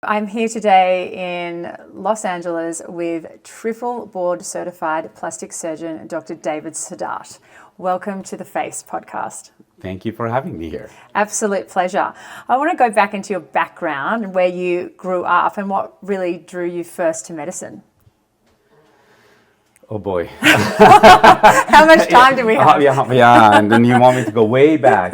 I'm here today in Los Angeles with triple board certified plastic surgeon Dr. David Saadat. Welcome to the Face podcast. Thank you for having me here. Absolute pleasure. I want to go back into your background, where you grew up and what really drew you first to medicine. Oh boy. How much time do we have? Yeah, and then you want me to go way back.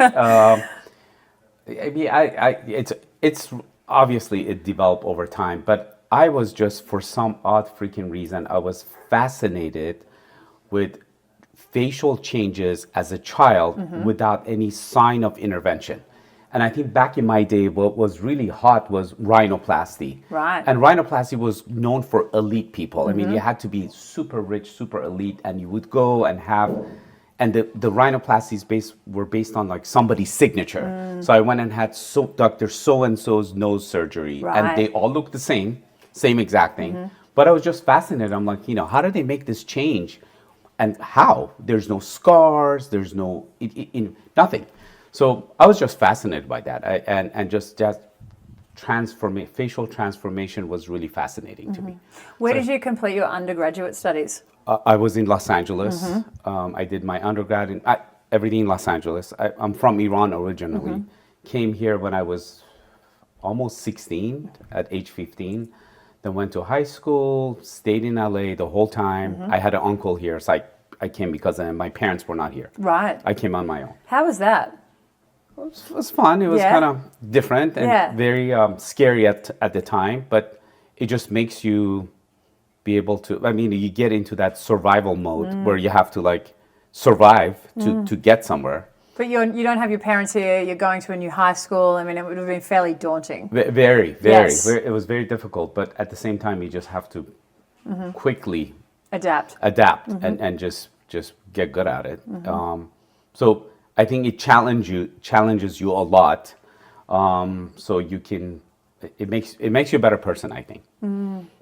It's obviously it developed over time, but I was just, for some odd freaking reason, I was fascinated with facial changes as a child without any sign of intervention. And I think back in my day, what was really hot was rhinoplasty. Right. And rhinoplasty was known for elite people. I mean, you had to be super rich, super elite, and you would go and have, and the rhinoplasties were based on like somebody's signature. So I went and had Dr. So-and-so's nose surgery, and they all looked the same exact thing. But I was just fascinated. I'm like, how do they make this change? And how? There's no scars, there's no, nothing. So I was just fascinated by that. And just facial transformation was really fascinating to me. Where did you complete your undergraduate studies? I was in Los Angeles. I did my undergrad in everything in Los Angeles. I'm from Iran originally. Came here when I was almost 16, at age 15. Then went to high school, stayed in LA the whole time. I had an uncle here, so I came because my parents were not here. Right. I came on my own. How was that? It was fun. It was kind of different and very scary at the time, but it just makes you be able to, you get into that survival mode where you have to like survive to get somewhere. But you don't have your parents here, you're going to a new high school. It would have been fairly daunting. Very. Yes. It was very difficult, but at the same time, you just have to quickly adapt and just get good at it. So I think it challenges you a lot. So you can, it makes you a better person, I think.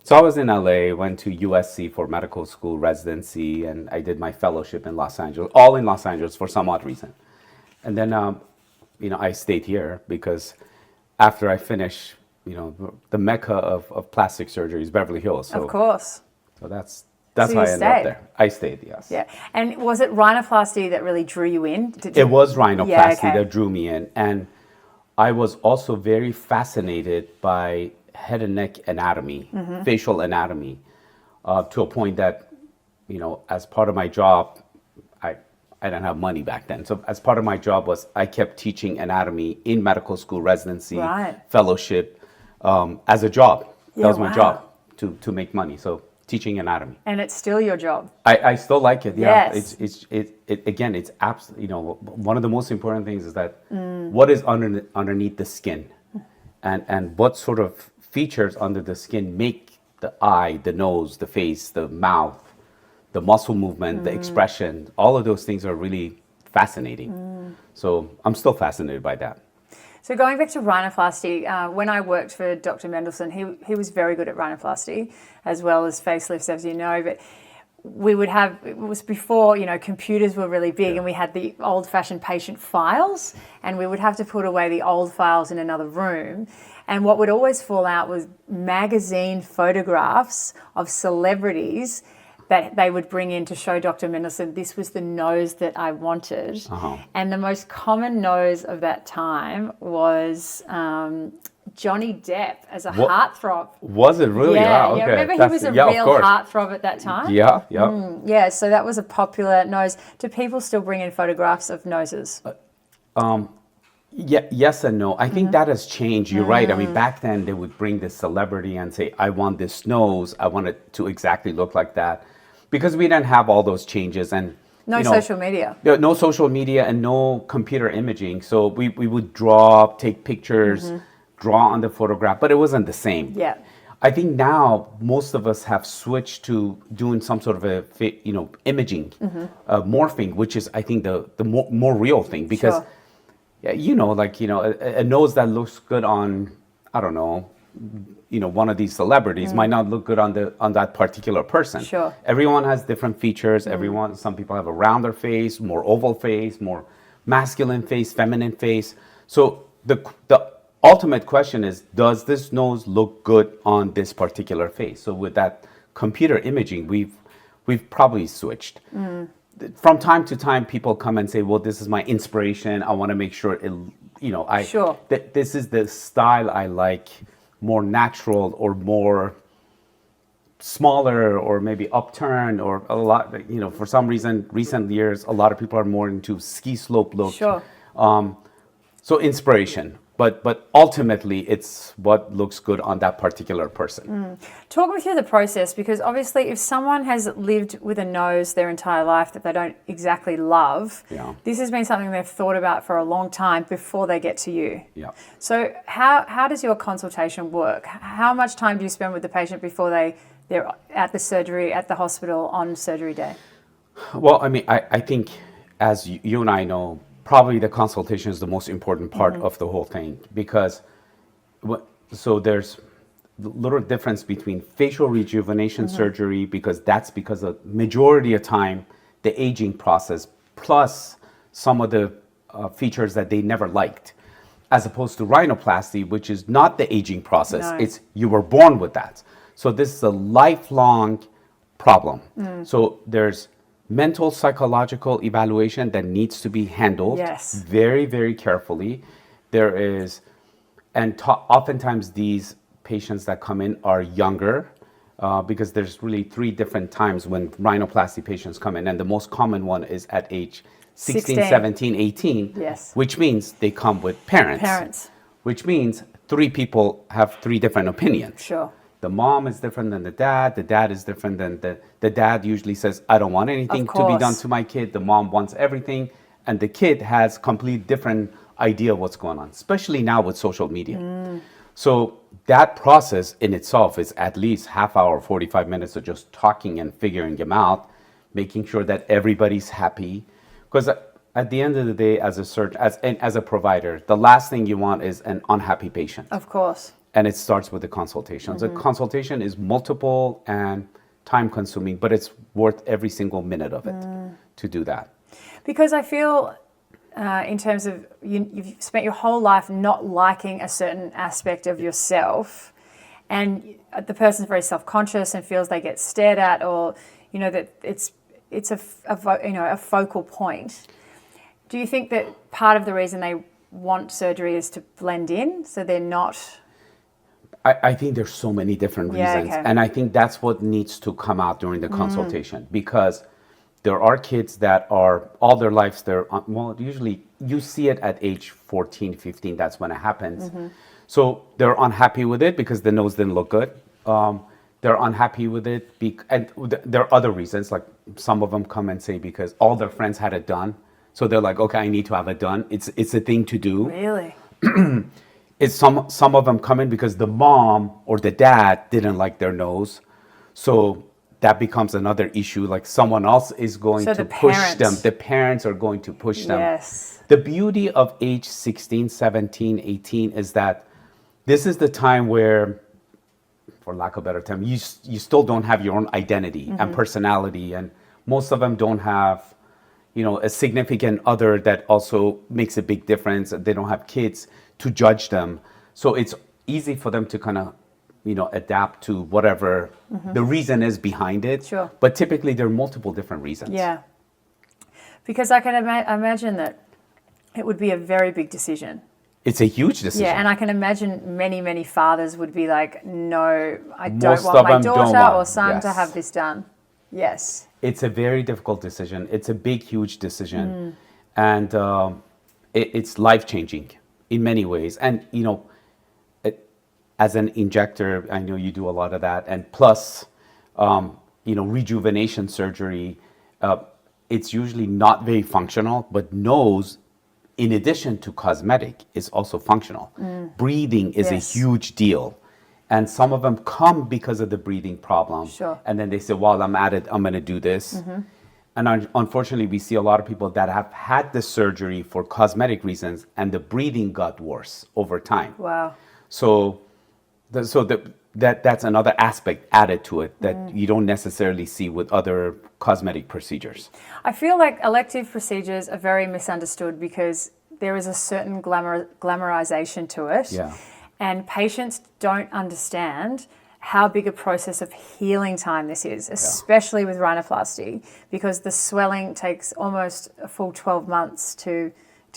So I was in LA, went to USC for medical school residency, and I did my fellowship in Los Angeles, all in Los Angeles for some odd reason. And then, I stayed here because after I finished, the mecca of plastic surgery is Beverly Hills. So, of course. So that's why I ended up there. I stayed, yes. Yeah. And was it rhinoplasty that really drew you in? It was rhinoplasty that drew me in. And I was also very fascinated by head and neck anatomy, facial anatomy, to a point that, as part of my job, I didn't have money back then. So as part of my job I kept teaching anatomy in medical school residency, fellowship, as a job. That was my job, to make money. So teaching anatomy. And it's still your job. I still like it. Yeah. Yes. It's absolutely, one of the most important things is that what is underneath the skin, and what sort of features under the skin make the eye, the nose, the face, the mouth, the muscle movement, the expression, all of those things are really fascinating. So I'm still fascinated by that. So going back to rhinoplasty, when I worked for Dr. Mendelsohn, he was very good at rhinoplasty as well as facelifts, as you know, but we would have, it was before, computers were really big, and we had the old-fashioned patient files, and we would have to put away the old files in another room. And what would always fall out was magazine photographs of celebrities that they would bring in to show Dr. Mendelsohn, this was the nose that I wanted. And the most common nose of that time was Johnny Depp as a heartthrob. Was it really? Yeah, wow, okay. Remember he was a real heartthrob at that time? Yeah. Yeah, so that was a popular nose. Do people still bring in photographs of noses? Yes and no. I think that has changed. You're right. Back then they would bring this celebrity and say, I want this nose. I want it to exactly look like that. Because we didn't have all those changes and no social media. No social media and no computer imaging. So we would draw, take pictures, draw on the photograph, but it wasn't the same. Yeah. I think now most of us have switched to doing some sort of imaging, morphing, which is I think the more real thing, because a nose that looks good on, I don't know, one of these celebrities might not look good on that particular person. Sure. Everyone has different features. Some people have a rounder face, more oval face, more masculine face, feminine face. So the ultimate question is, does this nose look good on this particular face? So with that computer imaging, we've probably switched. From time to time, people come and say, well, this is my inspiration. I want to make sure it, Sure. this is the style I like, more natural or more smaller or maybe upturned or a lot, for some reason, recent years, a lot of people are more into ski slope look. Sure. So inspiration, but ultimately it's what looks good on that particular person. Talk me through the process, because obviously if someone has lived with a nose their entire life that they don't exactly love, Yeah. this has been something they've thought about for a long time before they get to you. Yeah. So how does your consultation work? How much time do you spend with the patient before they're at the surgery, at the hospital on surgery day? Well, I mean, I think as you and I know, probably the consultation is the most important part of the whole thing, because so there's a little difference between facial rejuvenation surgery, because that's because of majority of time the aging process plus some of the features that they never liked, as opposed to rhinoplasty, which is not the aging process. No. It's you were born with that. So this is a lifelong problem. So there's mental psychological evaluation that needs to be handled Yes. very, very carefully. There is, and oftentimes these patients that come in are younger, because there's really 3 different times when rhinoplasty patients come in, and the most common one is at age 16, 17, 18, Yes. which means they come with parents. Which means 3 people have 3 different opinions. Sure. The mom is different than the dad is different than the dad usually says, I don't want anything Of to be done course. to my kid. The mom wants everything, and the kid has complete different idea of what's going on, especially now with social media. So that process in itself is at least half hour, 45 minutes of just talking and figuring them out, making sure that everybody's happy. Because at the end of the day, as a surgeon, as a provider, the last thing you want is an unhappy patient. Of course. And it starts with the consultation. The consultation is multiple and time consuming, but it's worth every single minute of it to do that. Because I feel in terms of you've spent your whole life not liking a certain aspect of yourself, and the person's very self-conscious and feels they get stared at, or that it's a focal point. Do you think that part of the reason they want surgery is to blend in, so they're not? I think there's so many different reasons. Okay. And I think that's what needs to come out during the consultation, because there are kids that are all their lives, usually you see it at age 14, 15, that's when it happens. So they're unhappy with it because the nose didn't look good. They're unhappy with it, and there are other reasons, like some of them come and say because all their friends had it done. So they're like, okay, I need to have it done. It's a thing to do. Really? It's some of them come in because the mom or the dad didn't like their nose. So that becomes another issue. Like someone else is going to push them. The parents are going to push them. Yes. The beauty of age 16, 17, 18 is that this is the time where, for lack of a better term, you still don't have your own identity and personality. And most of them don't have, a significant other that also makes a big difference. They don't have kids to judge them. So it's easy for them to kind of, adapt to whatever the reason is behind it. Sure. But typically there are multiple different reasons. Yeah. Because I can imagine that it would be a very big decision. It's a huge decision. Yeah, and I can imagine many, many fathers would be like, no, I don't Most want of my them don't daughter want- or son to yes. have this done. Yes. It's a very difficult decision. It's a big, huge decision. And it's life-changing in many ways. And, as an injector, I know you do a lot of that. And plus, rejuvenation surgery, it's usually not very functional, but nose, in addition to cosmetic, is also functional. Breathing is Yes. a huge deal. And some of them come because of the breathing problem. Sure. And then they say, while I'm at it, I'm going to do this. And unfortunately, we see a lot of people that have had the surgery for cosmetic reasons, and the breathing got worse over time. Wow. So that's another aspect added to it that you don't necessarily see with other cosmetic procedures. I feel like elective procedures are very misunderstood because there is a certain glamorization to it. Yeah. And patients don't understand how big a process of healing time this is, especially with rhinoplasty, because the swelling takes almost a full 12 months to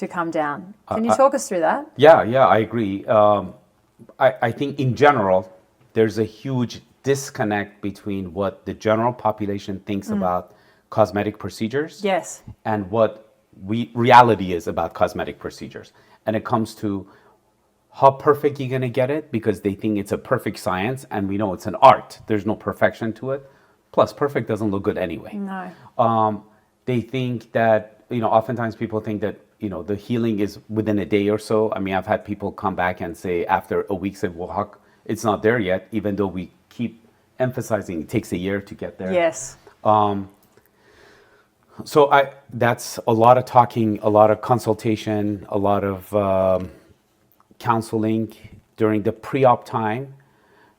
come down. Can you talk us through that? Yeah, I agree. I think in general, there's a huge disconnect between what the general population thinks about cosmetic procedures, Yes. and what reality is about cosmetic procedures. And it comes to how perfect you're going to get it, because they think it's a perfect science, and we know it's an art. There's no perfection to it. Plus, perfect doesn't look good anyway. No. They think that, oftentimes people think that, the healing is within a day or so. I mean, I've had people come back and say after a week, say, well, how, it's not there yet, even though we keep emphasizing it takes a year to get there. Yes. So that's a lot of talking, a lot of consultation, a lot of counseling during the pre-op time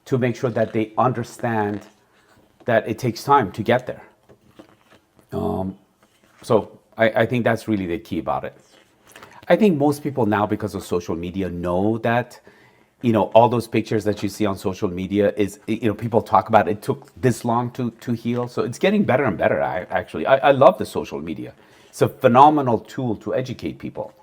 to make sure that they understand that it takes time to get there. So I think that's really the key about it. I think most people now, because of social media, know that, all those pictures that you see on social media is, people talk about it took this long to heal. So it's getting better and better, actually. I love the social media. It's a phenomenal tool to educate people.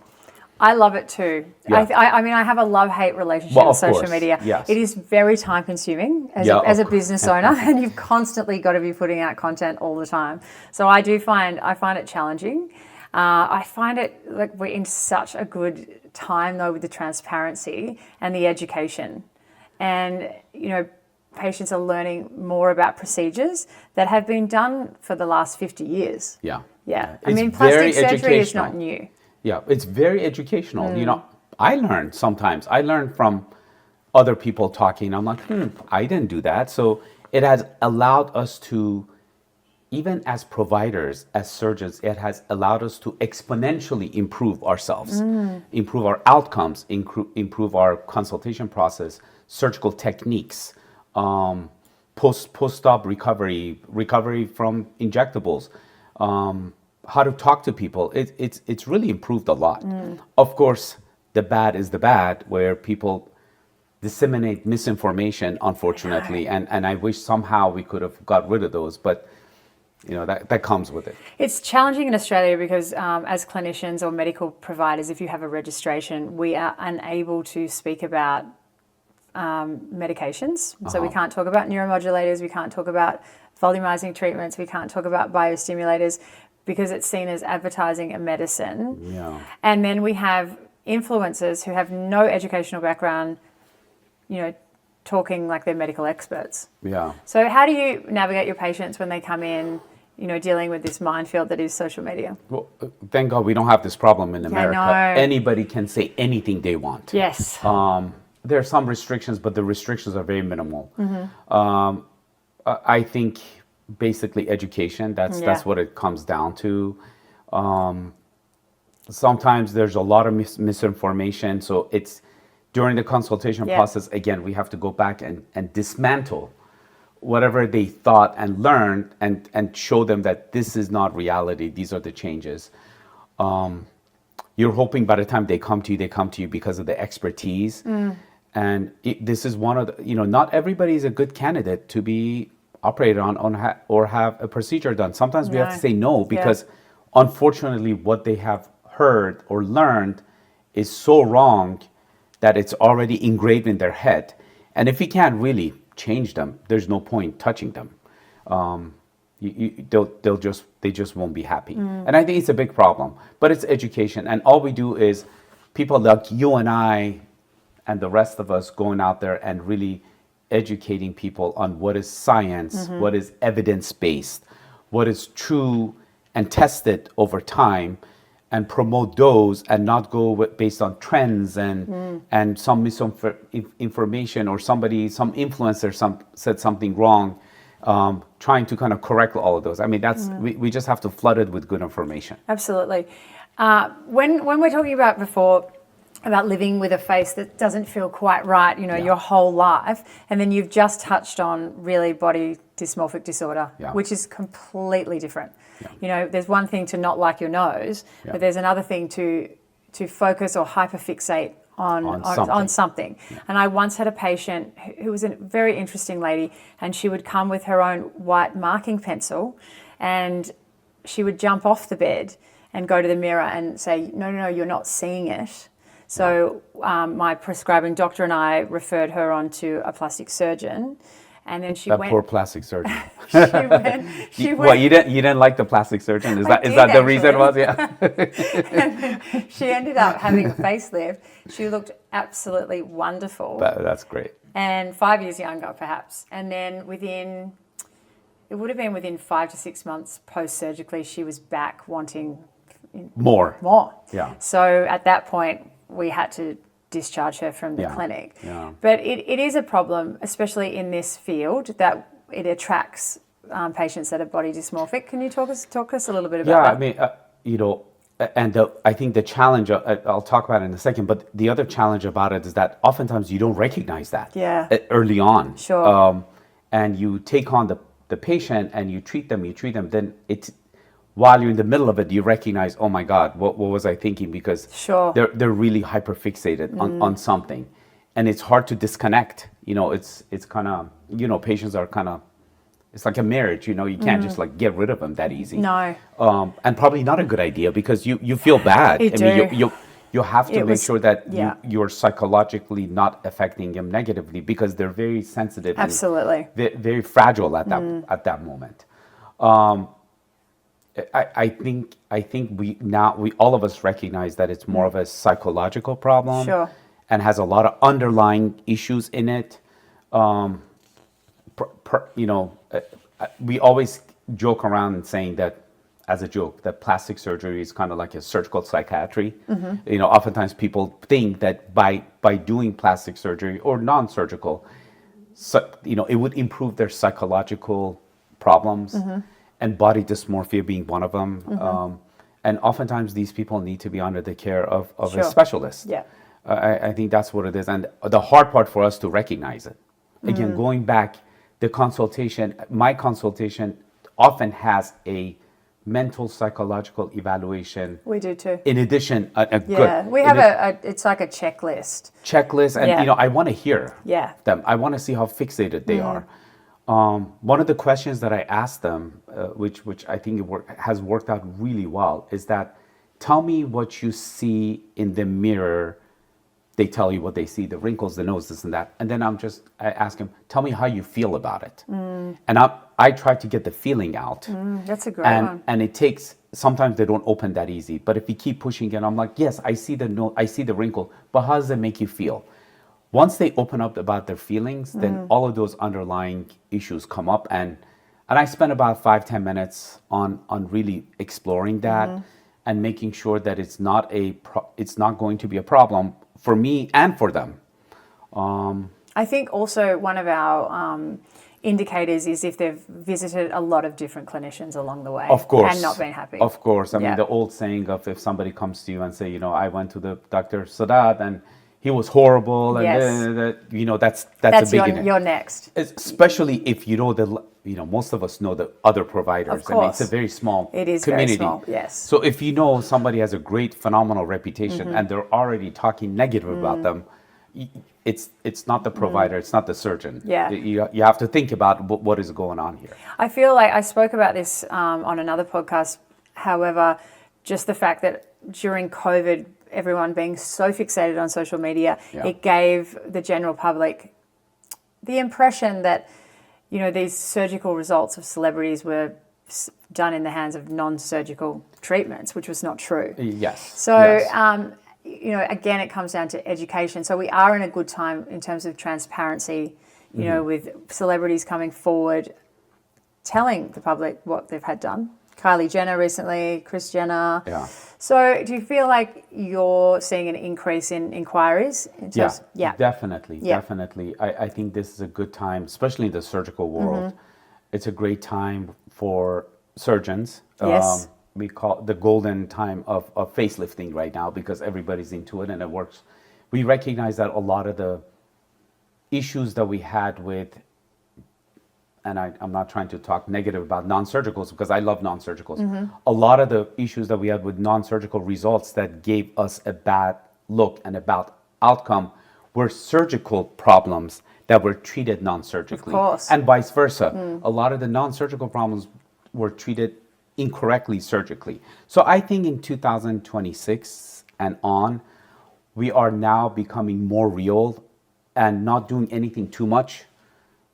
I love it too. Yeah. I mean, I have a love-hate relationship with social course, media. yes. It is very time-consuming as a business owner, and you've constantly got to be putting out content all the time. So I find it challenging. I find it like we're in such a good time though with the transparency and the education, and patients are learning more about procedures that have been done for the last 50 years. Yeah. I mean, plastic surgery is not new. Yeah, it's very educational. I learn from other people talking. I'm like, I didn't do that. So it has allowed us to, even as providers, as surgeons, it has allowed us to exponentially improve ourselves, improve our outcomes, improve our consultation process, surgical techniques, post-op recovery from injectables, how to talk to people. It's really improved a lot. Of course, the bad is the bad, where people disseminate misinformation, unfortunately, and I wish somehow we could have got rid of those, but that comes with it. It's challenging in Australia because as clinicians or medical providers, if you have a registration, we are unable to speak about medications. So we can't talk about neuromodulators, we can't talk about volumizing treatments, we can't talk about biostimulators, because it's seen as advertising a medicine. Yeah. And then we have influencers who have no educational background, talking like they're medical experts. Yeah. So how do you navigate your patients when they come in, dealing with this minefield that is social media? Well, thank God we don't have this problem in America. I know. Anybody can say anything they want. Yes. There are some restrictions, but the restrictions are very minimal. I think basically education, that's what it comes down to. Sometimes there's a lot of misinformation, so it's during the consultation process, again, we have to go back and dismantle whatever they thought and learned, and show them that this is not reality, these are the changes. You're hoping by the time they come to you because of the expertise. And this is one of the, not everybody is a good candidate to be operated on or have a procedure done. Sometimes we have to say no, because unfortunately what they have heard or learned is so wrong that it's already engraved in their head. And if we can't really change them, there's no point touching them. They just won't be happy. And I think it's a big problem, but it's education. And all we do is people like you and I and the rest of us going out there and really educating people on what is science, what is evidence-based, what is true and tested over time, and promote those and not go based on trends and some misinformation, or some influencer said something wrong, trying to kind of correct all of those. I mean, we just have to flood it with good information. Absolutely. When we're talking about before, about living with a face that doesn't feel quite right, your whole life, and then you've just touched on really body dysmorphic disorder, which is completely different. There's one thing to not like your nose, but there's another thing to to focus or hyperfixate on something. Yeah. And I once had a patient who was a very interesting lady, and she would come with her own white marking pencil, and she would jump off the bed and go to the mirror and say, no, you're not seeing it. So my prescribing doctor and I referred her on to a plastic surgeon. And then she went. Poor plastic surgeon. She went. Well, you didn't like the plastic surgeon? Is that the reason it was? Yeah. She ended up having a facelift. She looked absolutely wonderful. That's great. And 5 years younger, perhaps. And then within 5 to 6 months post-surgically, she was back wanting more. Yeah. So at that point, we had to discharge her from the clinic. Yeah. But it is a problem, especially in this field, that it attracts patients that are body dysmorphic. Can you talk us a little bit about that? Yeah, I mean, and I think the challenge, I'll talk about it in a second, but the other challenge about it is that oftentimes you don't recognize that early on. Sure. And you take on the patient and you treat them, then while you're in the middle of it, you recognize, oh my God, what was I thinking? Because they're really hyperfixated on something, and it's hard to disconnect. It's kind of, patients are kind of, it's like a marriage. You can't just like get rid of them that easy. No. And probably not a good idea because you feel bad. You have to make sure that you're psychologically not affecting them negatively because they're very sensitive. Absolutely. And very fragile at that moment. I think we all of us recognize that it's more of a psychological problem and has a lot of underlying issues in it. We always joke around and saying that, as a joke, that plastic surgery is kind of like a surgical psychiatry. Oftentimes people think that by doing plastic surgery or non-surgical, it would improve their psychological problems. And body dysmorphia being one of them. And oftentimes these people need to be under the care of a specialist. Yeah. I think that's what it is. And the hard part for us to recognize it. Again, going back, my consultation often has a mental psychological evaluation. We do too. In addition, we have it's like a checklist. And I want to hear them. I want to see how fixated they are. One of the questions that I asked them, which I think has worked out really well, is that tell me what you see in the mirror. They tell you what they see, the wrinkles, the nose, this and that. And then I ask them, tell me how you feel about it. And I try to get the feeling out. That's a great one. And it takes, sometimes they don't open that easy. But if you keep pushing it, I'm like, yes, I see the nose, I see the wrinkle, but how does it make you feel? Once they open up about their feelings, then all of those underlying issues come up. And I spend about 5-10 minutes on really exploring that and making sure that it's not going to be a problem for me and for them. I think also one of our indicators is if they've visited a lot of different clinicians along the way. Of course. And not been happy. Of course. I mean, the old saying of if somebody comes to you and say, I went to the Dr. Saadat and he was horrible, and that's a big you're next. Especially if most of us know the other providers. Of course. I mean, it's a very small community. It is very small, yes. So if somebody has a great, phenomenal reputation and they're already talking negative about them, it's not the provider, it's not the surgeon. Yeah. You have to think about what is going on here. I feel like I spoke about this on another podcast. However, just the fact that during COVID, everyone being so fixated on social media, it gave the general public the impression that, these surgical results of celebrities were done in the hands of non-surgical treatments, which was not true. Yes. So, again, it comes down to education. So we are in a good time in terms of transparency, with celebrities coming forward, telling the public what they've had done. Kylie Jenner recently, Kris Jenner. Yeah. So do you feel like you're seeing an increase in inquiries? Definitely. I think this is a good time, especially in the surgical world. It's a great time for surgeons. Yes. We call it the golden time of facelifting right now because everybody's into it and it works. We recognize that a lot of the issues that we had with and I'm not trying to talk negative about non-surgicals because I love non-surgicals. A lot of the issues that we had with non-surgical results that gave us a bad look and a bad outcome were surgical problems that were treated non-surgically. Of course. And vice versa. A lot of the non-surgical problems were treated incorrectly surgically. So I think in 2026 and on, we are now becoming more real and not doing anything too much.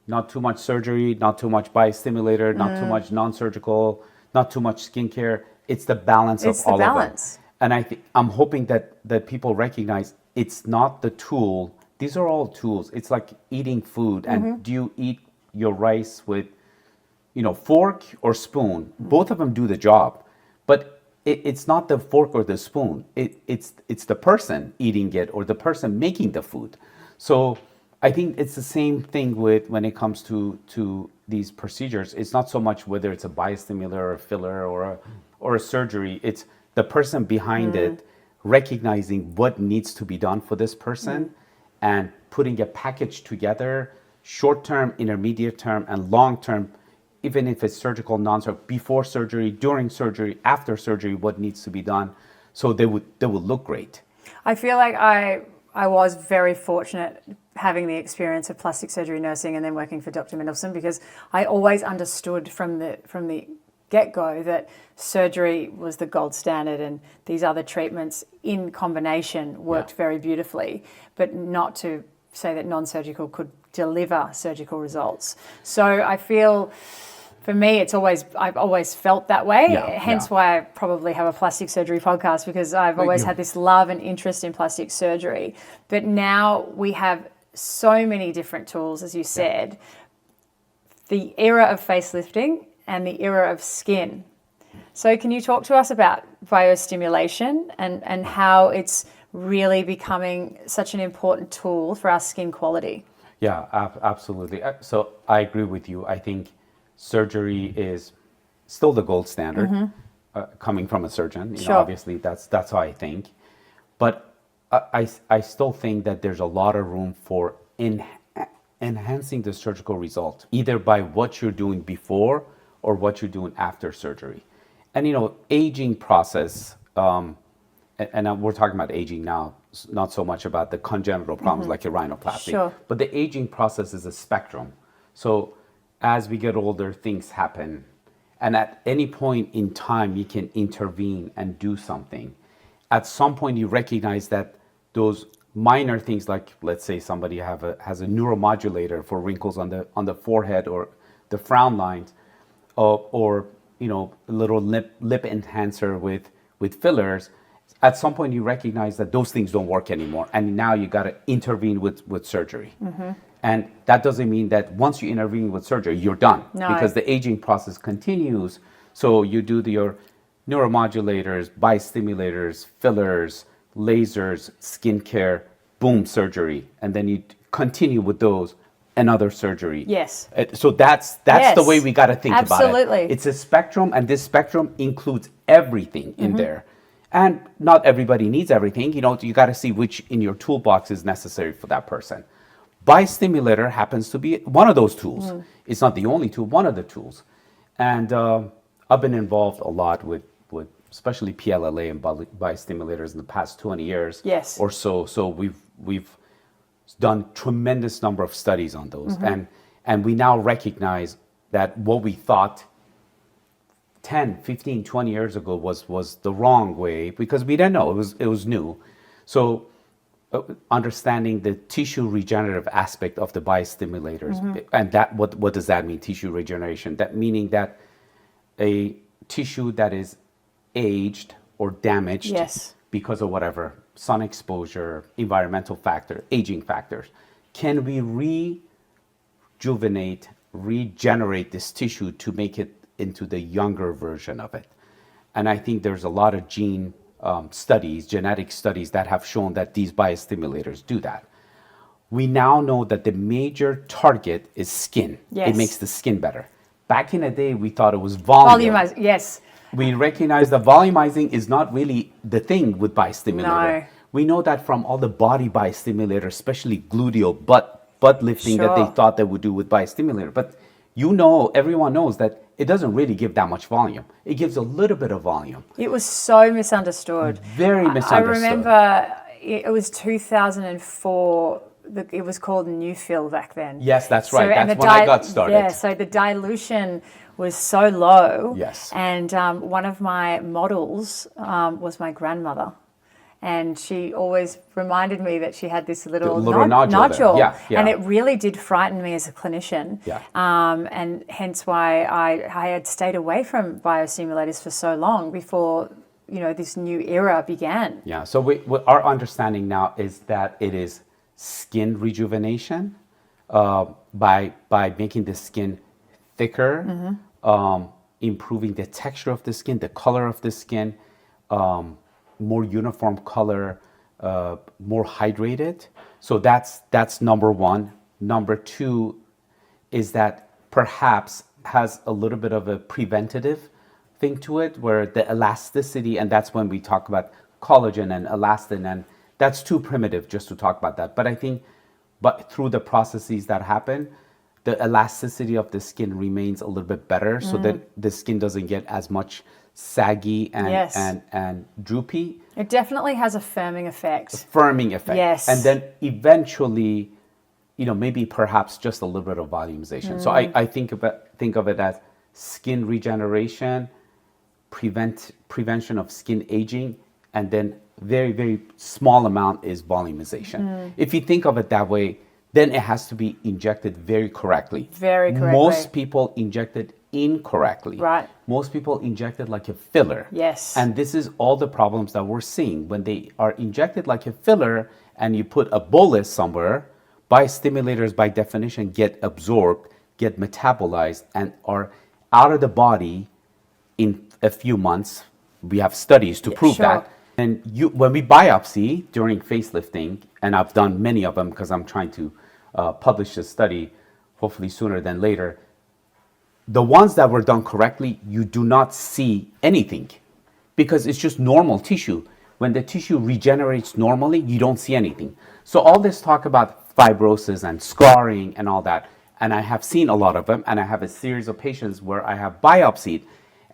Not too much surgery, not too much biostimulator, not too much non-surgical, not too much skincare. It's the balance of all of it. And I'm hoping that people recognize it's not the tool. These are all tools. It's like eating food. And do you eat your rice with, fork or spoon? Both of them do the job, but it's not the fork or the spoon. It's the person eating it or the person making the food. So I think it's the same thing when it comes to these procedures. It's not so much whether it's a biostimular or a filler or a surgery. It's the person behind it recognizing what needs to be done for this person and putting a package together, short term, intermediate term, and long term, even if it's surgical, non-surgical, before surgery, during surgery, after surgery, what needs to be done, so they would look great. I feel like I was very fortunate having the experience of plastic surgery nursing and then working for Dr. Mendelsohn, because I always understood from the get-go that surgery was the gold standard and these other treatments in combination worked very beautifully, but not to say that non-surgical could deliver surgical results. So I feel, for me, I've always felt that way. Hence why I probably have a plastic surgery podcast, because I've always had this love and interest in plastic surgery. But now we have so many different tools, as you said. The era of facelifting and the era of skin. So can you talk to us about biostimulation and how it's really becoming such an important tool for our skin quality? Yeah, absolutely. So I agree with you. I think surgery is still the gold standard, coming from a surgeon. Obviously, that's how I think. But I still think that there's a lot of room for enhancing the surgical result, either by what you're doing before or what you're doing after surgery. And aging process, and we're talking about aging now, not so much about the congenital problems like a rhinoplasty. But the aging process is a spectrum. So as we get older, things happen. And at any point in time, you can intervene and do something. At some point, you recognize that those minor things, like let's say somebody has a neuromodulator for wrinkles on the forehead or the frown lines, or a little lip enhancer with fillers. At some point, you recognize that those things don't work anymore, and now you got to intervene with surgery. And that doesn't mean that once you intervene with surgery, you're done, because the aging process continues. So you do your neuromodulators, biostimulators, fillers, lasers, skincare, boom, surgery, and then you continue with those, another surgery. Yes. So that's the way we got to think about it. Absolutely. It's a spectrum, and this spectrum includes everything in there. And not everybody needs everything. You got to see which in your toolbox is necessary for that person. Biostimulator happens to be one of those tools. It's not the only tool, one of the tools. And I've been involved a lot with especially PLLA and biostimulators in the past 20 years or so. So we've done tremendous number of studies on those. And we now recognize that what we thought 10, 15, 20 years ago was the wrong way, because we didn't know, it was new. So understanding the tissue regenerative aspect of the biostimulators, and that what does that mean, tissue regeneration? That meaning that a tissue that is aged or damaged because of whatever, sun exposure, environmental factor, aging factors, can we regenerate this tissue to make it into the younger version of it? And I think there's a lot of genetic studies that have shown that these biostimulators do that. We now know that the major target is skin. It makes the skin better. Back in the day, we thought it was volume. Volumizing, yes. We recognize that volumizing is not really the thing with biostimulator. No. We know that from all the body biostimulators, especially gluteal butt lifting that they thought they would do with biostimulator. But everyone knows that it doesn't really give that much volume. It gives a little bit of volume. It was so misunderstood. Very misunderstood. I remember it was 2004. It was called Newfill back then. Yes, that's right. That's when I got started. Yeah, so the dilution was so low. Yes. And one of my models was my grandmother. And she always reminded me that she had this little nodule. Yeah. And it really did frighten me as a clinician. Yeah. And hence why I had stayed away from biostimulators for so long before, this new era began. Yeah. So our understanding now is that it is skin rejuvenation by making the skin thicker, improving the texture of the skin, the color of the skin, more uniform color, more hydrated. So that's number one. Number two is that perhaps has a little bit of a preventative thing to it, where the elasticity, and that's when we talk about collagen and elastin, and that's too primitive just to talk about that. But I think, through the processes that happen, the elasticity of the skin remains a little bit better, so that the skin doesn't get as much saggy and droopy. It definitely has a firming effect. Yes. And then eventually, maybe perhaps just a little bit of volumization. So I think of it as skin regeneration, prevention of skin aging, and then very, very small amount is volumization. If you think of it that way, then it has to be injected very correctly. Very correctly. Most people inject it incorrectly. Right. Most people inject it like a filler. Yes. And this is all the problems that we're seeing. When they are injected like a filler and you put a bolus somewhere, biostimulators by definition get absorbed, get metabolized, and are out of the body in a few months. We have studies to prove that. And when we biopsy during facelifting, and I've done many of them because I'm trying to publish this study, hopefully sooner than later, the ones that were done correctly, you do not see anything because it's just normal tissue. When the tissue regenerates normally, you don't see anything. So all this talk about fibrosis and scarring and all that, and I have seen a lot of them, and I have a series of patients where I have biopsied,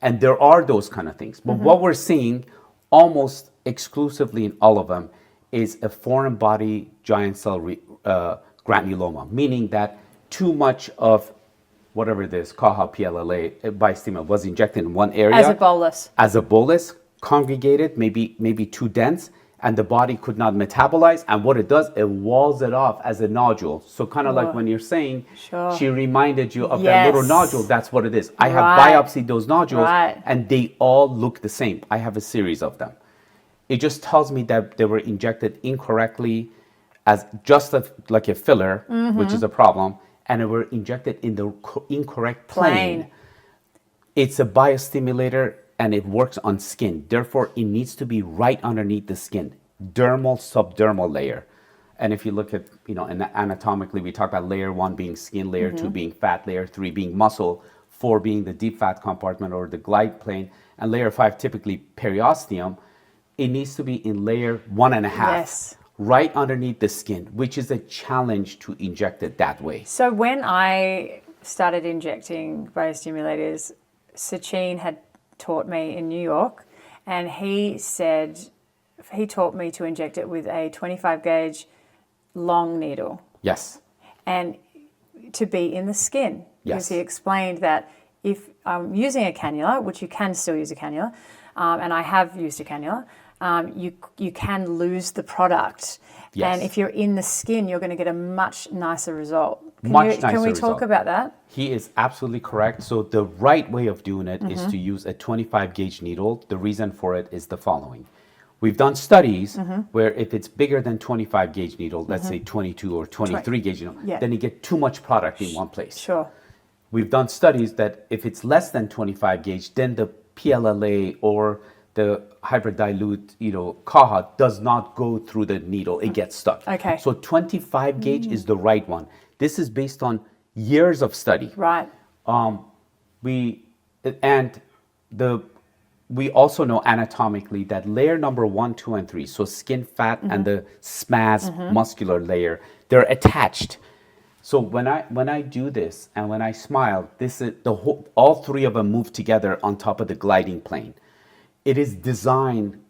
and there are those kind of things. But what we're seeing almost exclusively in all of them is a foreign body giant cell granuloma, meaning that too much of whatever it is, CAHA, PLLA, biostimulant was injected in one area. As a bolus, congregated, maybe too dense, and the body could not metabolize. And what it does, it walls it off as a nodule. So kind of like when you're saying, she reminded you of that little nodule, that's what it is. I have biopsied those nodules, and they all look the same. I have a series of them. It just tells me that they were injected incorrectly as just like a filler, which is a problem, and they were injected in the incorrect plane. It's a biostimulator, and it works on skin. Therefore, it needs to be right underneath the skin, dermal, subdermal layer. And if you look at, anatomically, we talk about layer 1 being skin, layer 2 being fat, layer 3 being muscle, 4 being the deep fat compartment or the glide plane, and layer 5 typically periosteum. It needs to be in layer 1.5, right underneath the skin, which is a challenge to inject it that way. So when I started injecting biostimulators, Sachin had taught me in New York, and he taught me to inject it with a 25 gauge long needle. Yes. And to be in the skin. Because he explained that if I'm using a cannula, which you can still use a cannula, and I have used a cannula, you can lose the product. And if you're in the skin, you're going to get a much nicer result. Can we talk about that? He is absolutely correct. So the right way of doing it is to use a 25 gauge needle. The reason for it is the following. We've done studies where if it's bigger than 25 gauge needle, let's say 22 or 23 gauge needle, then you get too much product in one place. We've done studies that if it's less than 25 gauge, then the PLLA or the hyperdilute, CAHA does not go through the needle. It gets stuck. So 25 gauge is the right one. This is based on years of study. We also know anatomically that layer number 1, 2, and 3, so skin, fat, and the SMAS muscular layer, they're attached. So when I do this and when I smile, this is all three of them move together on top of the gliding plane. It is designed,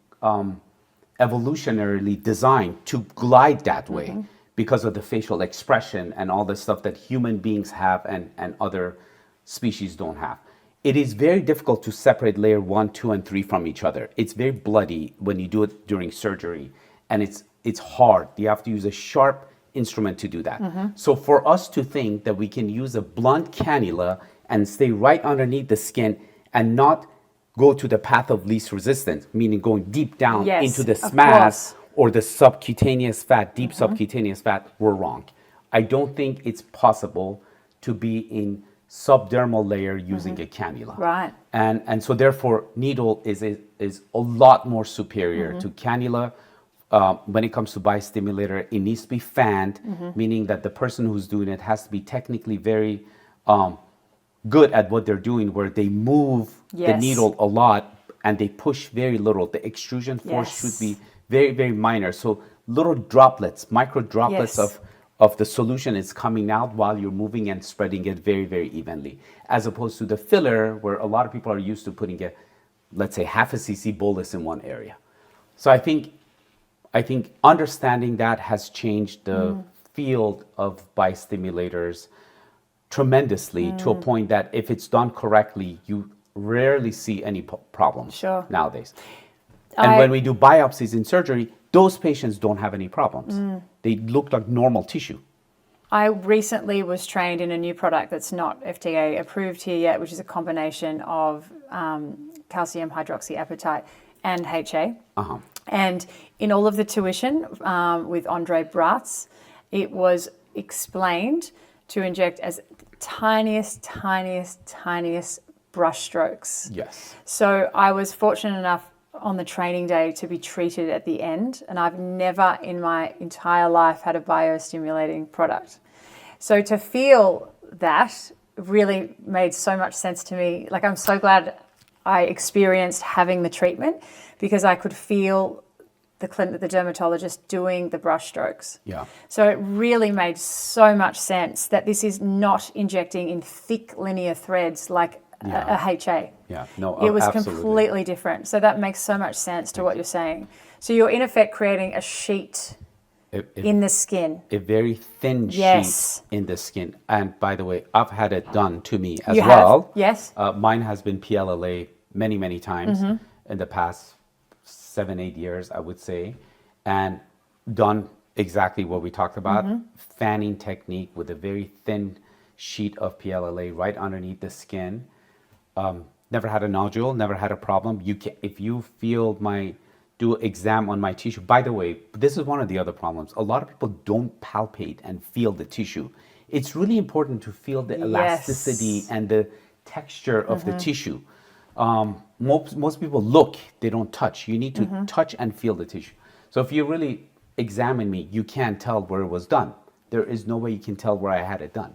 evolutionarily designed to glide that way because of the facial expression and all the stuff that human beings have and other species don't have. It is very difficult to separate layer 1, 2, and 3 from each other. It's very bloody when you do it during surgery, and it's hard. You have to use a sharp instrument to do that. So for us to think that we can use a blunt cannula and stay right underneath the skin and not go to the path of least resistance, meaning going deep down Yes, into the of SMAS course. or the subcutaneous fat, deep subcutaneous fat, we're wrong. I don't think it's possible to be in subdermal layer using a cannula. Right. And so therefore needle is a lot more superior to cannula. When it comes to biostimulator, it needs to be fanned, meaning that the person who's doing it has to be technically very good at what they're doing, where they move the Yes. needle a lot and they push very little. The extrusion force Yes. should be very, very minor. So little droplets, micro droplets Yes. of the solution is coming out while you're moving and spreading it very, very evenly. As opposed to the filler, where a lot of people are used to putting a, let's say, half a cc bolus in one area. So I think understanding that has changed the field of biostimulators tremendously to a point that if it's done correctly, you rarely see any problems Sure. nowadays. And when we do biopsies in surgery, those patients don't have any problems. They look like normal tissue. I recently was trained in a new product that's not FDA approved here yet, which is a combination of calcium hydroxyapatite and HA. And in all of the tuition with Andre Bratz, it was explained to inject as tiniest brush strokes. Yes. So I was fortunate enough on the training day to be treated at the end, and I've never in my entire life had a biostimulating product. So to feel that really made so much sense to me. Like, I'm so glad I experienced having the treatment, because I could feel the dermatologist doing the brush strokes. Yeah. So it really made so much sense that this is not injecting in thick linear threads like a HA. Yeah. No, It was absolutely. completely different. So that makes so much sense to what you're saying. So you're in effect creating a sheet in the skin. A very thin Yes. sheet in the skin. And by the way, I've had it done to me as You well. have? Yes. Mine has been PLLA many, many times in the past 7-8 years, I would say, and done exactly what we talked about, fanning technique with a very thin sheet of PLLA right underneath the skin. Never had a nodule, never had a problem. You can, if you feel do exam on my tissue. By the way, this is one of the other problems. A lot of people don't palpate and feel the tissue. It's really important to feel the elasticity and the texture of the tissue. Most people look, they don't touch. You need to touch and feel the tissue. So if you really examine me, you can't tell where it was done. There is no way you can tell where I had it done.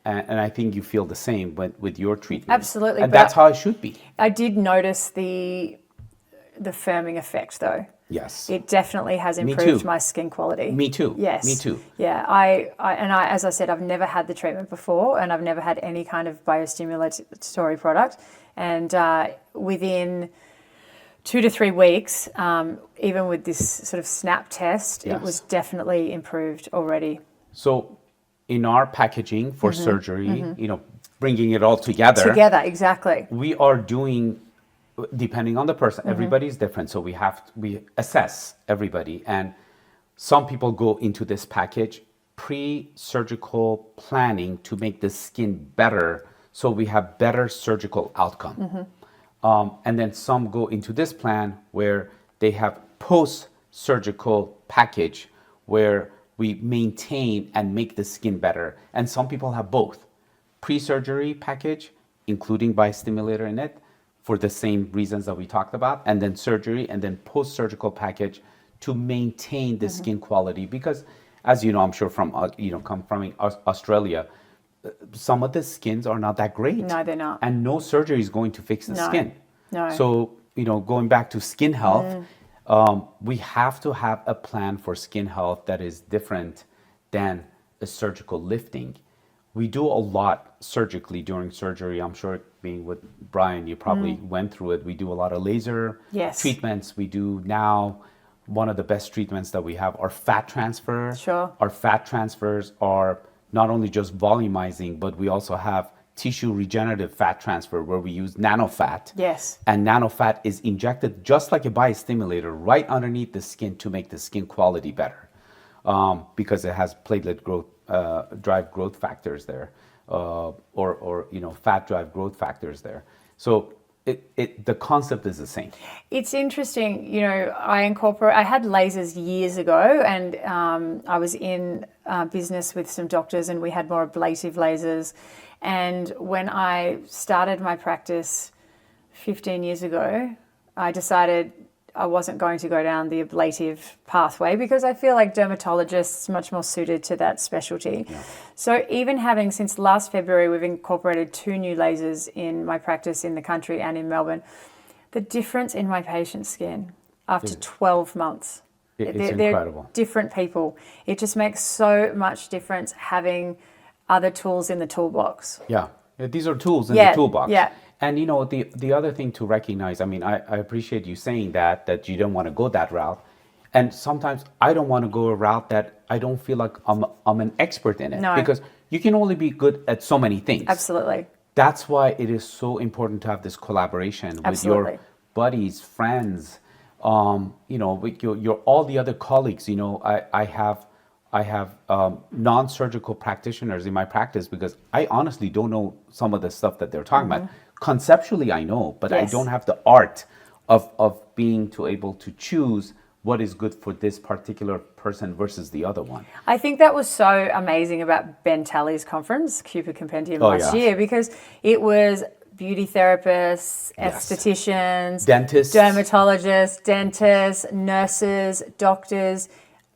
And I think you feel the same with your treatment. Absolutely. And that's how it should be. I did notice the firming effect, though. Yes. It definitely has Me improved too. my skin quality. Me too. Yes. Me too. Yeah. As I said, I've never had the treatment before, and I've never had any kind of biostimulatory product. And within 2 to 3 weeks, even with this sort of snap test, it was definitely improved already. So in our packaging for surgery, bringing it all together. Together, exactly. We are doing, depending on the person, everybody's different. So we assess everybody. And some people go into this package pre-surgical planning to make the skin better, so we have better surgical outcome. And then some go into this plan where they have post-surgical package where we maintain and make the skin better. And some people have both. Pre-surgery package, including biostimulator in it, for the same reasons that we talked about, and then surgery, and then post-surgical package to maintain the skin quality. Because, as you know, I'm sure from come from Australia, some of the skins are not that great. No, they're not. And no surgery is going to fix the skin. No. So, going back to skin health, we have to have a plan for skin health that is different than a surgical lifting. We do a lot surgically during surgery. I'm sure being with Brian, you probably went through it. We do a lot of laser treatments. We do now, one of the best treatments that we have are fat transfer. Sure. Our fat transfers are not only just volumizing, but we also have tissue regenerative fat transfer where we use nanofat. Yes. And nanofat is injected just like a biostimulator right underneath the skin to make the skin quality better, because it has platelet growth, drive growth factors there, or fat drive growth factors there. So the concept is the same. It's interesting, I had lasers years ago, and I was in business with some doctors, and we had more ablative lasers. And when I started my practice 15 years ago, I decided I wasn't going to go down the ablative pathway because I feel like dermatologists are much more suited to that specialty. Yeah. So even since last February, we've incorporated 2 new lasers in my practice in the country and in Melbourne. The difference in my patient's skin after 12 months. It's incredible. They're different people. It just makes so much difference having other tools in the toolbox. Yeah. These are tools in the toolbox. Yeah. And the other thing to recognize, I appreciate you saying that you don't want to go that route. And sometimes I don't want to go a route that I don't feel like I'm an expert in it. No. Because you can only be good at so many things. Absolutely. That's why it is so important to have this collaboration with your buddies, friends, with your all the other colleagues. I have non-surgical practitioners in my practice because I honestly don't know some of the stuff that they're talking about. Conceptually, I know, but I don't have the art of being able to choose what is good for this particular person versus the other one. I think that was so amazing about Ben Talley's conference, Cupid Compendium, last year, because it was beauty therapists, estheticians, dentists, dermatologists, dentists, nurses, doctors,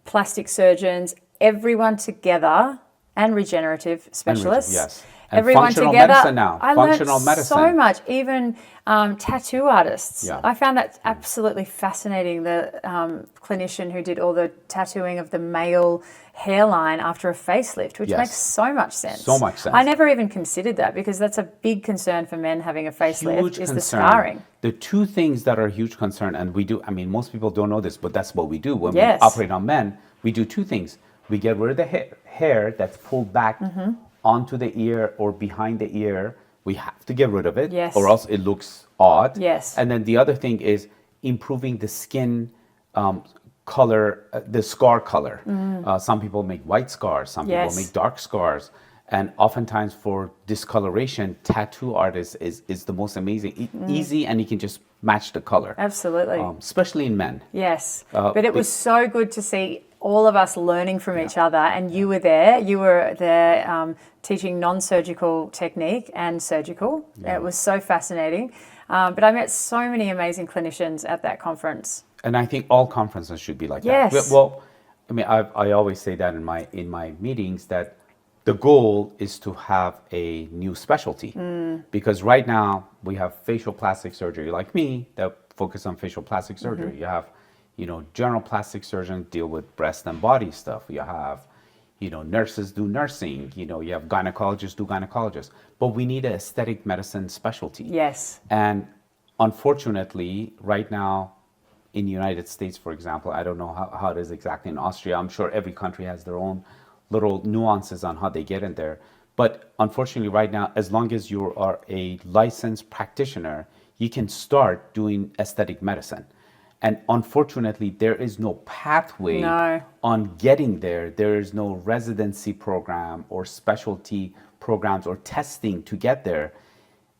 plastic surgeons, everyone together, and regenerative specialists. Yes. And everyone functional together. Medicine now. I functional learned medicine. so much. Even tattoo artists. Yeah. I found that absolutely fascinating. The clinician who did all the tattooing of the male hairline after a facelift, which makes so much sense. So much sense. I never even considered that because that's a big concern for men having a facelift. Huge is concern. the scarring. The 2 things that are a huge concern, and we do, most people don't know this, but that's what we do when we operate on men. We do 2 things. We get rid of the hair that's pulled back onto the ear or behind the ear. We have to get rid of it, or else it looks odd. Yes. And then the other thing is improving the skin color, the scar color. Some people make white scars, some people make dark scars. And oftentimes for discoloration, tattoo artists is the most amazing, easy, and you can just match the color. Absolutely. Especially in men. Yes. But it was so good to see all of us learning from each other, and you were there. You were there teaching non-surgical technique and surgical. It was so fascinating. But I met so many amazing clinicians at that conference. And I think all conferences should be like that. Well, I always say that in my meetings that the goal is to have a new specialty, because right now we have facial plastic surgery like me that focus on facial plastic surgery. You have general plastic surgeons deal with breast and body stuff. You have, nurses do nursing. You have gynecologists do gynecologists. But we need an aesthetic medicine specialty. Yes. And unfortunately, right now, in the United States, for example, I don't know how it is exactly in Austria. I'm sure every country has their own little nuances on how they get in there. But unfortunately, right now, as long as you are a licensed practitioner, you can start doing aesthetic medicine. And unfortunately, there is no pathway on getting there. There is no residency program or specialty programs or testing to get there.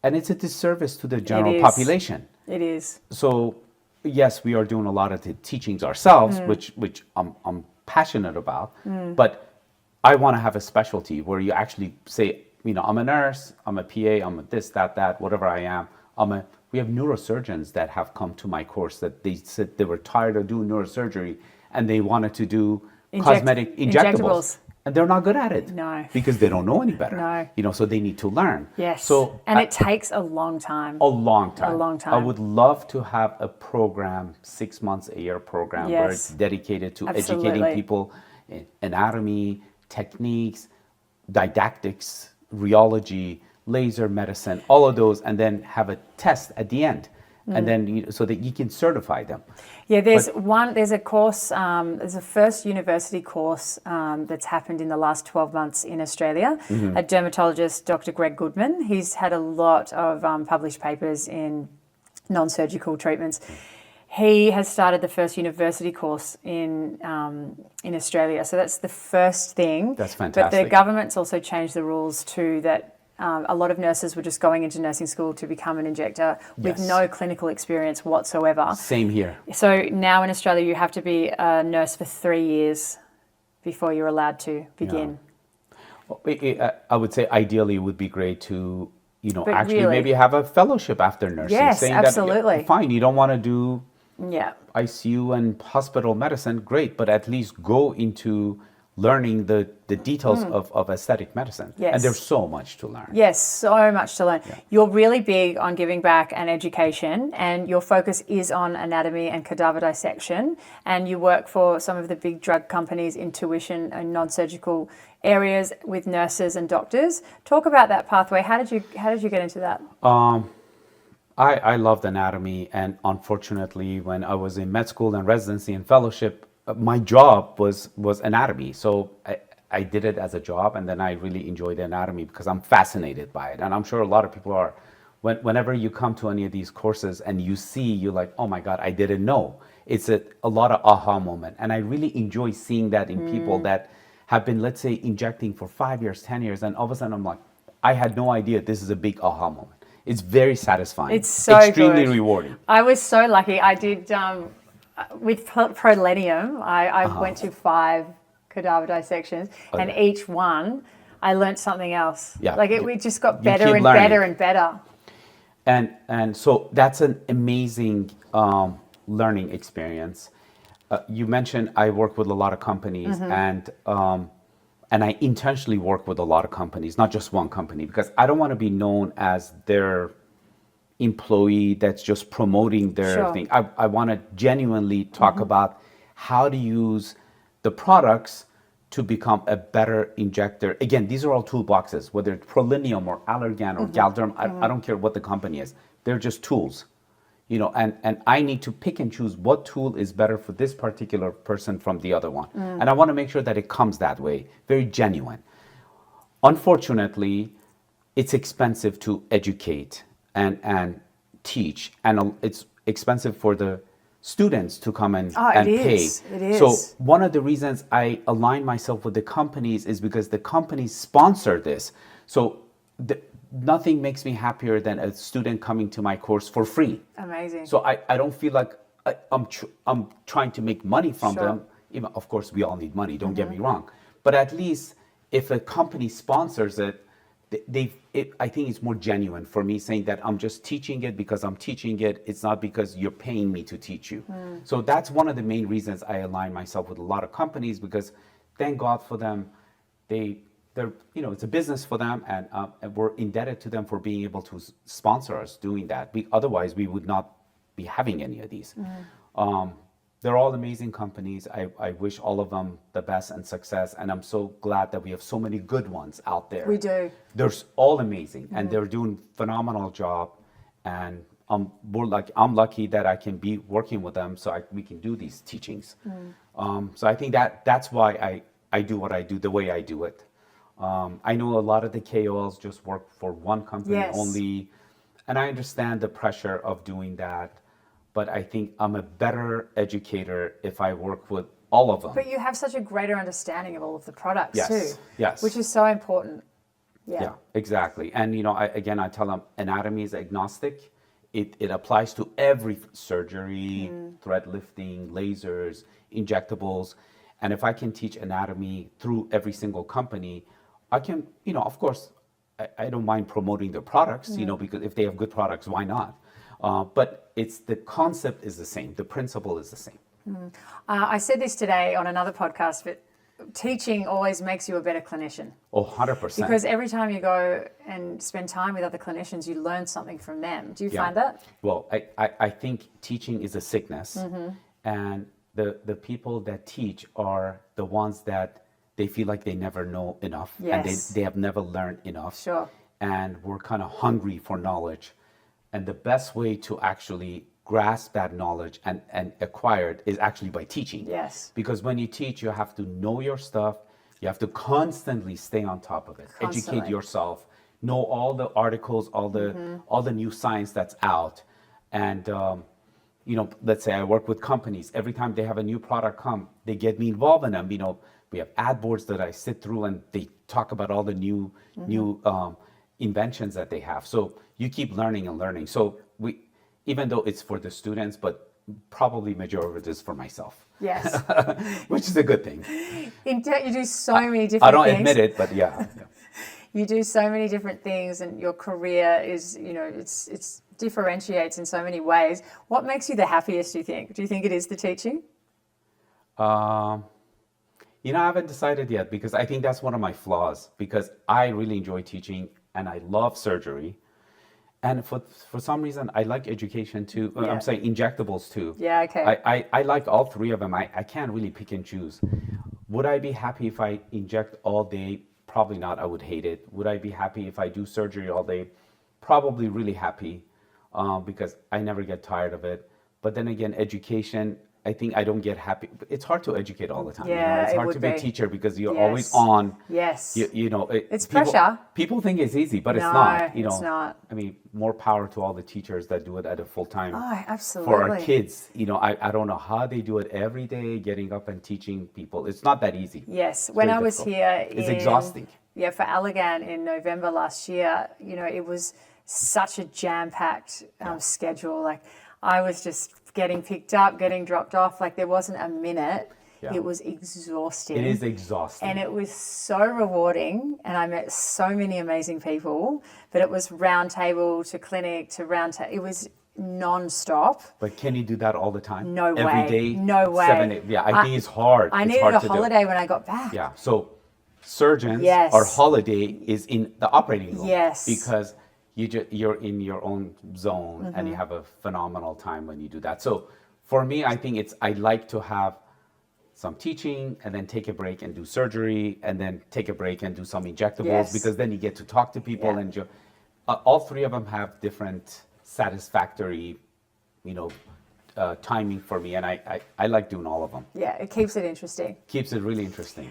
And it's a disservice to the general population. It is. So, yes, we are doing a lot of the teachings ourselves, which I'm passionate about. But I want to have a specialty where you actually say, I'm a nurse, I'm a PA, I'm a this, that, whatever I am. We have neurosurgeons that have come to my course that they said they were tired of doing neurosurgery and they wanted to do cosmetic injectables. And they're not good at it. No. Because they don't know any better. No. So they need to learn. Yes. And it takes a long time. A long time. A long time. I would love to have a program, 6 months a year program, where it's dedicated to educating people in anatomy, techniques, didactics, rheology, laser medicine, all of those, and then have a test at the end, and then so that you can certify them. Yeah, there's a course, there's a first university course that's happened in the last 12 months in Australia. A dermatologist, Dr. Greg Goodman, he's had a lot of published papers in non-surgical treatments. He has started the first university course in Australia, so that's the first thing. That's fantastic. But the government's also changed the rules too, that a lot of nurses were just going into nursing school to become an injector with no clinical experience whatsoever. Same here. So now in Australia, you have to be a nurse for 3 years before you're allowed to begin. Yeah. I would say ideally it would be great to, But actually really, maybe have a fellowship after nursing. Yes, saying absolutely. That, fine, you don't want to do yeah. ICU and hospital medicine, great, but at least go into learning the details of aesthetic medicine. Yes. And there's so much to learn. Yes, so much to learn. Yeah. You're really big on giving back and education, and your focus is on anatomy and cadaver dissection, and you work for some of the big drug companies in tuition and non-surgical areas with nurses and doctors. Talk about that pathway. How did you get into that? I loved anatomy, and unfortunately when I was in med school and residency and fellowship, my job was anatomy. So I did it as a job, and then I really enjoyed anatomy because I'm fascinated by it. And I'm sure a lot of people are. Whenever you come to any of these courses and you see, you're like, oh my God, I didn't know. It's a lot of aha moment. And I really enjoy seeing that in people that have been, let's say, injecting for 5 years, 10 years. And all of a sudden I'm like, I had no idea this is a big aha moment. It's very satisfying. It's so extremely good. Rewarding. I was so lucky. I did... with Prolenium, I went to 5 cadaver dissections, and each one I learned something else. Yeah. Like we just got better and learning. better and better. And so that's an amazing learning experience. You mentioned I work with a lot of companies, and I intentionally work with a lot of companies, not just one company, because I don't want to be known as their employee that's just promoting their thing. I want to genuinely talk about how to use the products to become a better injector. Again, these are all toolboxes, whether it's Prolinium or Allergan or Galderm, I don't care what the company is. They're just tools, and I need to pick and choose what tool is better for this particular person from the other one. And I want to make sure that it comes that way, very genuine. Unfortunately, it's expensive to educate and teach, and it's expensive for the students to come and pay. It is. So one of the reasons I align myself with the companies is because the companies sponsor this. So nothing makes me happier than a student coming to my course for free. Amazing. So I don't feel like I'm trying to make money from them. Even, of course, we all need money, don't get me wrong. But at least if a company sponsors it, I think it's more genuine for me saying that I'm just teaching it because I'm teaching it. It's not because you're paying me to teach you. So that's one of the main reasons I align myself with a lot of companies, because thank God for them. They're it's a business for them, and we're indebted to them for being able to sponsor us doing that. Otherwise, we would not be having any of these. They're all amazing companies. I wish all of them the best and success, and I'm so glad that we have so many good ones out there. We do. They're all amazing, and they're doing phenomenal job, and I'm lucky that I can be working with them, so we can do these teachings. So I think that's why I do what I do the way I do it. I know a lot of the KOLs just work for one company only, and I understand the pressure of doing that. But I think I'm a better educator if I work with all of them. But you have such a greater understanding of all of the products too. Yes. Which is so important. Yeah, exactly. And I tell them anatomy is agnostic. It applies to every surgery, thread lifting, lasers, injectables. And if I can teach anatomy through every single company, I can, of course, I don't mind promoting their products, because if they have good products, why not? But the concept is the same. The principle is the same. I said this today on another podcast, but teaching always makes you a better clinician. Oh, 100%. Because every time you go and spend time with other clinicians, you learn something from them. Do you find that? Well, I think teaching is a sickness. And the people that teach are the ones that they feel like they never know enough, Yes. and they have never learned enough. Sure. And we're kind of hungry for knowledge. And the best way to actually grasp that knowledge and acquire it is actually by teaching. Yes. Because when you teach, you have to know your stuff. You have to constantly stay on top of it, Constantly. educate yourself, know all the articles, all the new science that's out. And let's say I work with companies. Every time they have a new product come, they get me involved in them. We have ad boards that I sit through, and they talk about all the new inventions that they have. So you keep learning and learning. So even though it's for the students, but probably majority of it is for myself. Yes. Which is a good thing. You do so many different I don't things. admit it, but yeah. You do so many different things, and your career is, it's differentiates in so many ways. What makes you the happiest, do you think? Do you think it is the teaching? I haven't decided yet, because I think that's one of my flaws, because I really enjoy teaching and I love surgery. And for some reason, I like education too. Yeah. I'm saying injectables too. Yeah, okay. I like all three of them. I can't really pick and choose. Would I be happy if I inject all day? Probably not. I would hate it. Would I be happy if I do surgery all day? Probably really happy, because I never get tired of it. But then again, education, I think I don't get happy. It's hard to educate all the time. Yeah, It's it hard would to be a be. teacher, because you're Yes. always on. Yes. It's pressure. People think it's easy, but it's No, not. it's not. I mean, more power to all the teachers that do it at a full time. Oh, absolutely. For our kids, I don't know how they do it every day, getting up and teaching people. It's not that easy. Yes. When very I was difficult. here, It's exhausting. Yeah, for Allergan in November last year, it was such a jam-packed schedule. Like, I was just getting picked up, getting dropped off. Like, there wasn't a minute. Yeah. It was exhausting. It is exhausting. And it was so rewarding, and I met so many amazing people. But it was round table to clinic to round table. It was non-stop. But can you do that all the time? No way. Every day? No way. 7, 8. Yeah, I think it's hard. I It's needed hard a to do. holiday when I got back. Yeah. So surgeons, Yes. our holiday is in the operating room. Yes. Because you're in your own zone, Mm-hmm. and you have a phenomenal time when you do that. So for me, I think I like to have some teaching, and then take a break and do surgery, and then take a break and do some injectables, Yes. because then you get to talk to people. Yeah. And all three of them have different satisfactory, timing for me, and I like doing all of them. Yeah, it keeps it interesting. Keeps it really interesting.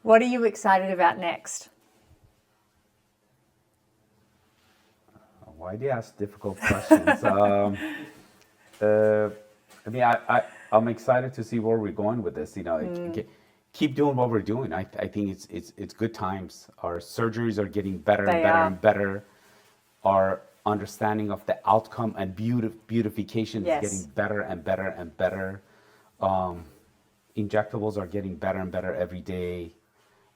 What are you excited about next? Why do you ask difficult questions? I'm excited to see where we're going with this. Keep doing what we're doing. I think it's good times. Our surgeries are getting better and They better are. and better. Our understanding of the outcome and beautification Yes. is getting better and better and better. Injectables are getting better and better every day.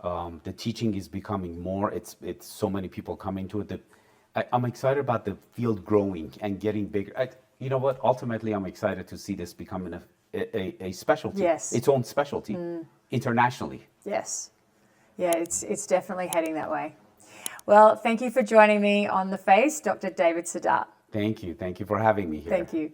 The teaching is becoming more. It's so many people coming to it. I'm excited about the field growing and getting bigger. You know what? Ultimately, I'm excited to see this becoming a specialty. Yes. Its own specialty internationally. Yes. Yeah, it's definitely heading that way. Well, thank you for joining me on The Face, Dr. David Saadat. Thank you. Thank you for having me here. Thank you.